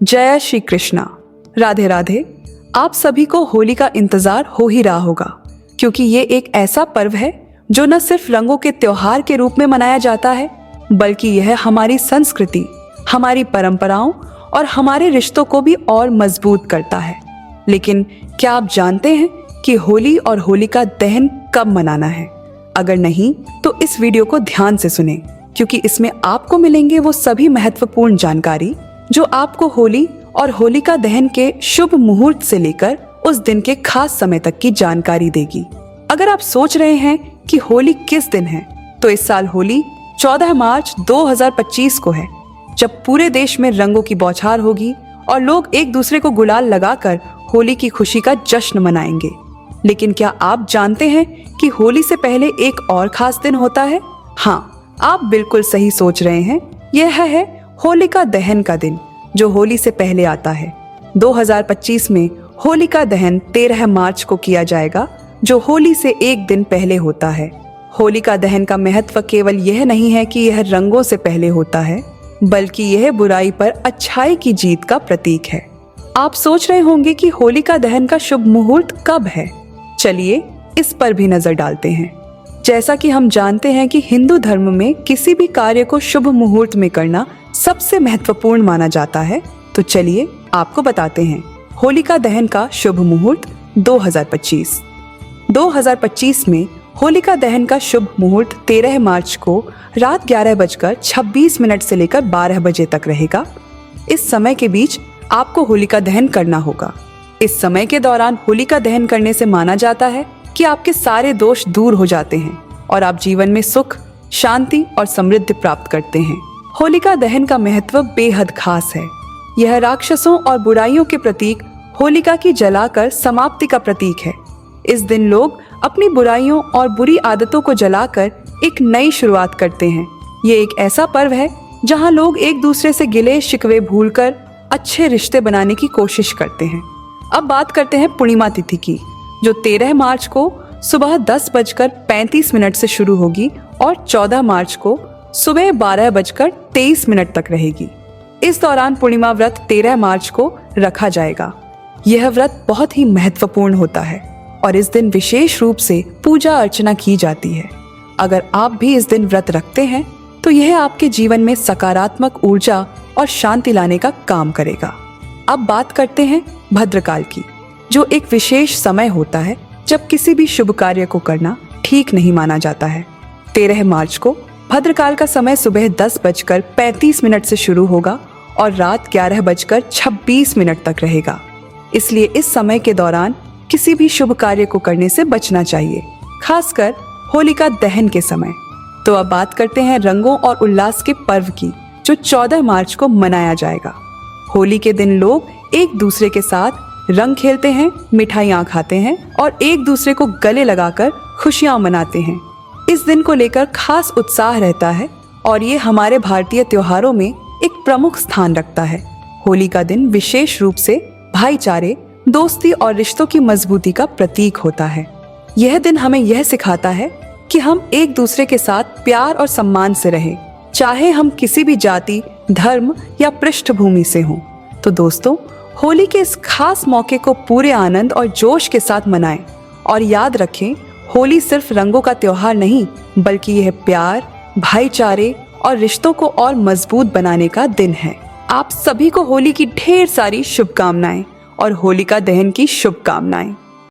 जय श्री कृष्णा। राधे राधे। आप सभी को होली का इंतजार हो ही रहा होगा, क्योंकि ये एक ऐसा पर्व है जो न सिर्फ रंगों के त्योहार के रूप में मनाया जाता है, बल्कि यह हमारी संस्कृति, हमारी परंपराओं और हमारे रिश्तों को भी और मजबूत करता है। लेकिन क्या आप जानते हैं कि होली और होलिका दहन कब मनाना है? अगर नहीं तो इस वीडियो को ध्यान से सुनें, क्योंकि इसमें आपको मिलेंगे वो सभी महत्वपूर्ण जानकारी जो आपको होली और होलिका दहन के शुभ मुहूर्त से लेकर उस दिन के खास समय तक की जानकारी देगी। अगर आप सोच रहे हैं कि होली किस दिन है, तो इस साल होली 14 मार्च 2025 को है, जब पूरे देश में रंगों की बौछार होगी और लोग एक दूसरे को गुलाल लगाकर होली की खुशी का जश्न मनाएंगे। लेकिन क्या आप जानते हैं कि होली से पहले एक और खास दिन होता है? हाँ, आप बिल्कुल सही सोच रहे हैं। यह है होलिका दहन का दिन, जो होली से पहले आता है। 2025 में होलिका दहन 13 मार्च को किया जाएगा, जो होली से एक दिन पहले होता है। होलिका दहन का महत्व केवल यह नहीं है कि यह रंगों से पहले होता है, बल्कि यह बुराई पर अच्छाई की जीत का प्रतीक है। आप सोच रहे होंगे कि होलिका दहन का शुभ मुहूर्त कब है। चलिए इस पर भी नजर डालते हैं। जैसा कि हम जानते हैं कि हिंदू धर्म में किसी भी कार्य को शुभ मुहूर्त में करना सबसे महत्वपूर्ण माना जाता है, तो चलिए आपको बताते हैं होलिका दहन का शुभ मुहूर्त 2025 में होलिका दहन का शुभ मुहूर्त 13 मार्च को रात 11:26 से लेकर 12 बजे तक रहेगा। इस समय के बीच आपको होलिका दहन करना होगा। इस समय के दौरान होलिका दहन करने से माना जाता है कि आपके सारे दोष दूर हो जाते हैं और आप जीवन में सुख, शांति और समृद्धि प्राप्त करते हैं। होलिका दहन का महत्व बेहद खास है। यह राक्षसों और बुराइयों के प्रतीक होलिका की जलाकर समाप्ति का प्रतीक है। इस दिन लोग अपनी बुराइयों और बुरी आदतों को जलाकर एक नई शुरुआत करते हैं। ये एक ऐसा पर्व है जहां लोग एक दूसरे से गिले शिकवे भूलकर अच्छे रिश्ते बनाने की कोशिश करते हैं। अब बात करते हैं पूर्णिमा तिथि की, जो 13 मार्च को सुबह 10:35 से शुरू होगी और 14 मार्च को सुबह 12:23 तक रहेगी। इस दौरान पूर्णिमा व्रत 13 मार्च को रखा जाएगा। यह व्रत बहुत ही महत्वपूर्ण होता है और इस दिन विशेष रूप से पूजा अर्चना की जाती है। अगर आप भी इस दिन व्रत रखते हैं तो यह आपके जीवन में सकारात्मक ऊर्जा और शांति लाने का काम करेगा। अब बात करते हैं भद्रकाल की, जो एक विशेष समय होता है जब किसी भी शुभ कार्य को करना ठीक नहीं माना जाता है। 13 मार्च को भद्रकाल का समय सुबह 10:35 से शुरू होगा और रात 11:26 तक रहेगा। इसलिए इस समय के दौरान किसी भी शुभ कार्य को करने से बचना चाहिए, खासकर होलिका दहन के समय। तो अब बात करते हैं रंगों और उल्लास के पर्व की, जो 14 मार्च को मनाया जाएगा। होली के दिन लोग एक दूसरे के साथ रंग खेलते हैं, मिठाइयाँ खाते हैं और एक दूसरे को गले लगाकर खुशियाँ मनाते हैं। इस दिन को लेकर खास उत्साह रहता है और ये हमारे भारतीय त्योहारों में एक प्रमुख स्थान रखता है। होली का दिन विशेष रूप से भाईचारे, दोस्ती और रिश्तों की मजबूती का प्रतीक होता है। यह दिन हमें यह सिखाता है कि हम एक दूसरे के साथ प्यार और सम्मान से रहें, चाहे हम किसी भी जाति, धर्म या पृष्ठभूमि से हों। तो दोस्तों, होली के इस खास मौके को पूरे आनंद और जोश के साथ मनाएं और याद रखें, होली सिर्फ रंगों का त्योहार नहीं, बल्कि यह प्यार, भाईचारे और रिश्तों को और मजबूत बनाने का दिन है। आप सभी को होली की ढेर सारी शुभकामनाएं और होलिका दहन की शुभकामनाएं।